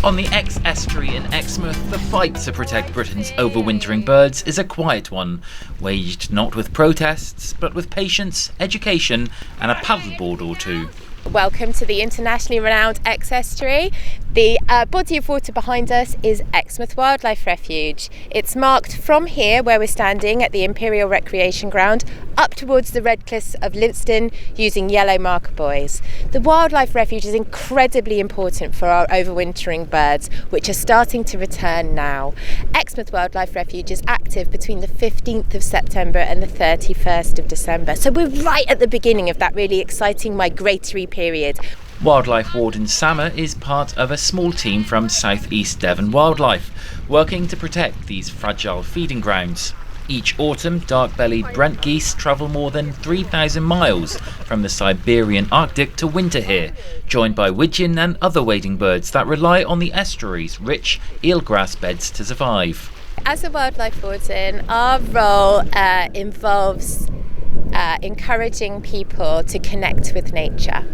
On the Exe Estuary in Exmouth, the fight to protect Britain's overwintering birds is a quiet one, waged not with protests, but with patience, education and a paddleboard or two. Welcome to the internationally renowned Exe Estuary. The body of water behind us is Exmouth Wildlife Refuge. It's marked from here, where we're standing at the Imperial Recreation Ground, up towards the Red Cliffs of Lynston using yellow marker buoys. The Wildlife Refuge is incredibly important for our overwintering birds, which are starting to return now. Exmouth Wildlife Refuge is active between the 15th of September and the 31st of December. So we're right at the beginning of that really exciting migratory period. Wildlife warden Sama is part of a small team from southeast Devon Wildlife, working to protect these fragile feeding grounds. Each autumn, dark-bellied brent geese travel more than 3,000 miles from the Siberian Arctic to winter here, joined by widgeon and other wading birds that rely on the estuary's rich eelgrass beds to survive. As a wildlife warden, our role involves encouraging people to connect with nature.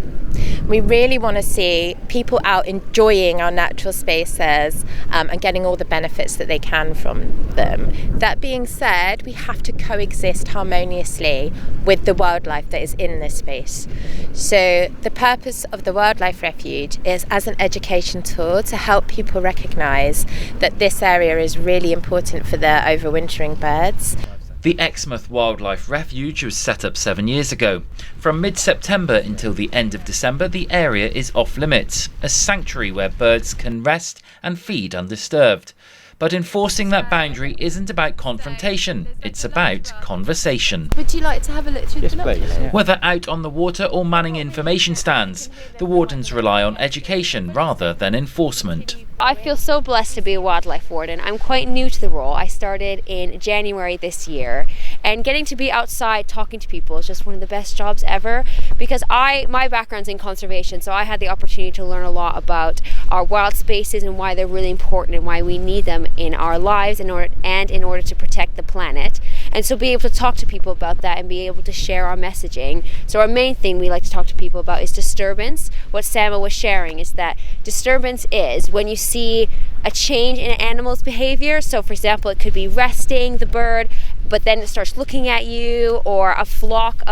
We really want to see people out enjoying our natural spaces and getting all the benefits that they can from them. That being said, we have to coexist harmoniously with the wildlife that is in this space. So the purpose of the Wildlife Refuge is as an education tool to help people recognise that this area is really important for their overwintering birds. The Exmouth Wildlife Refuge was set up 7 years ago. From mid-September until the end of December, the area is off limits, a sanctuary where birds can rest and feed undisturbed. But enforcing that boundary isn't about confrontation, it's about conversation. Would you like to have a look through the binoculars? Whether out on the water or manning information stands, the wardens rely on education rather than enforcement. I feel so blessed to be a wildlife warden. I'm quite new to the role. I started in January this year, and getting to be outside talking to people is just one of the best jobs ever, because my background's in conservation, so I had the opportunity to learn a lot about our wild spaces and why they're really important and why we need them in our lives in order to protect the planet. And so being able to talk to people about that and be able to share our messaging. So our main thing we like to talk to people about is disturbance. What Sama was sharing is that disturbance is when you see a change in an animal's behavior. So for example, it could be resting the bird, but then it starts looking at you, or a flock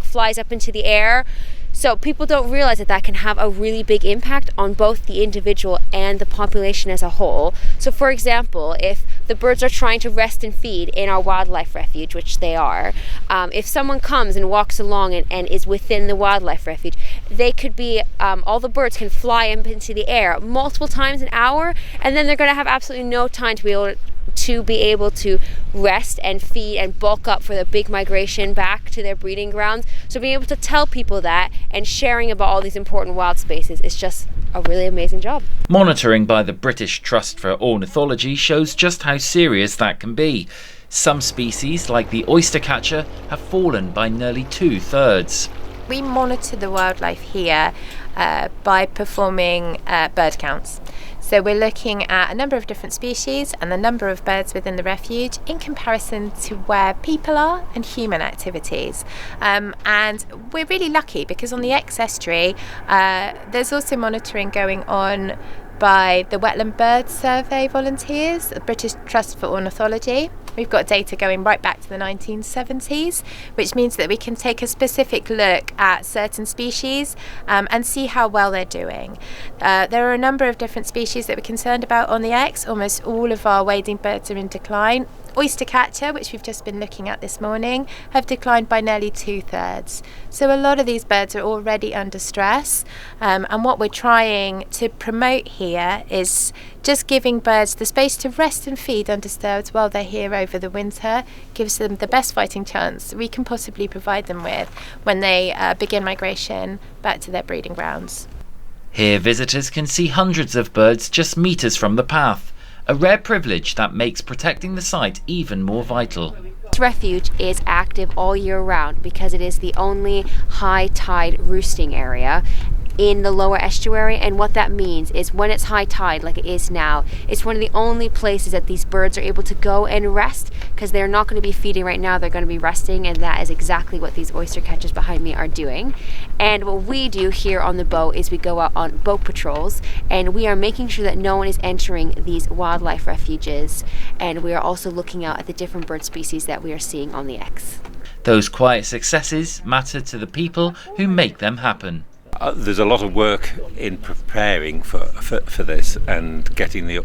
flies up into the air. So people don't realize that can have a really big impact on both the individual and the population as a whole. So for example, if the birds are trying to rest and feed in our wildlife refuge, which they are, if someone comes and walks along and is within the wildlife refuge, they could be, all the birds can fly up into the air multiple times an hour, and then they're going to have absolutely no time to be able to rest and feed and bulk up for the big migration back to their breeding grounds. So being able to tell people that and sharing about all these important wild spaces is just a really amazing job. Monitoring by the British Trust for Ornithology shows just how serious that can be. Some species, like the oystercatcher, have fallen by nearly 2/3. We monitor the wildlife here by performing bird counts. So we're looking at a number of different species and the number of birds within the refuge in comparison to where people are and human activities. And we're really lucky because on the Exe Estuary, there's also monitoring going on by the Wetland Bird Survey volunteers, the British Trust for Ornithology. We've got data going right back to the 1970s, which means that we can take a specific look at certain species and see how well they're doing. There are a number of different species that we're concerned about on the Exe. Almost all of our wading birds are in decline. Oystercatcher, which we've just been looking at this morning, have declined by nearly 2/3. So a lot of these birds are already under stress, and what we're trying to promote here is just giving birds the space to rest and feed undisturbed while they're here over the winter. Gives them the best fighting chance we can possibly provide them with when they begin migration back to their breeding grounds. Here visitors can see hundreds of birds just metres from the path, a rare privilege that makes protecting the site even more vital. This refuge is active all year round because it is the only high tide roosting area in the lower estuary, and what that means is when it's high tide like it is now, it's one of the only places that these birds are able to go and rest, because they're not going to be feeding right now, they're going to be resting, and that is exactly what these oyster catchers behind me are doing. And what we do here on the boat is we go out on boat patrols, and we are making sure that no one is entering these wildlife refuges, and we are also looking out at the different bird species that we are seeing on the Exe. Those quiet successes matter to the people who make them happen. There's a lot of work in preparing for this and getting the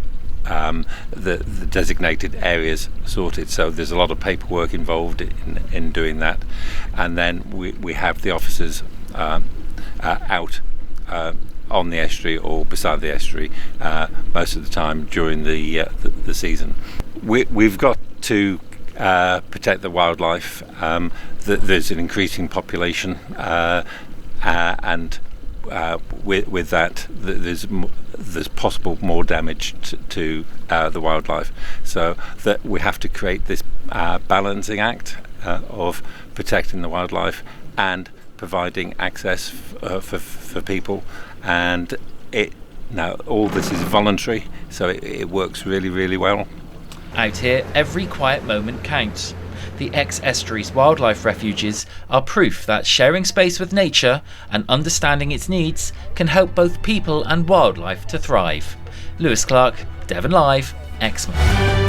designated areas sorted. So there's a lot of paperwork involved in doing that, and then we have the officers out on the estuary or beside the estuary most of the time during the season. We've got to protect the wildlife. There's an increasing population, and with that, there's possible more damage to the wildlife. So that we have to create this balancing act of protecting the wildlife and providing access for people. And now all this is voluntary, so it works really, really well. Out here, every quiet moment counts. The Exe Estuary's wildlife refuges are proof that sharing space with nature and understanding its needs can help both people and wildlife to thrive. Lewis Clark, Devon Live, Exmouth.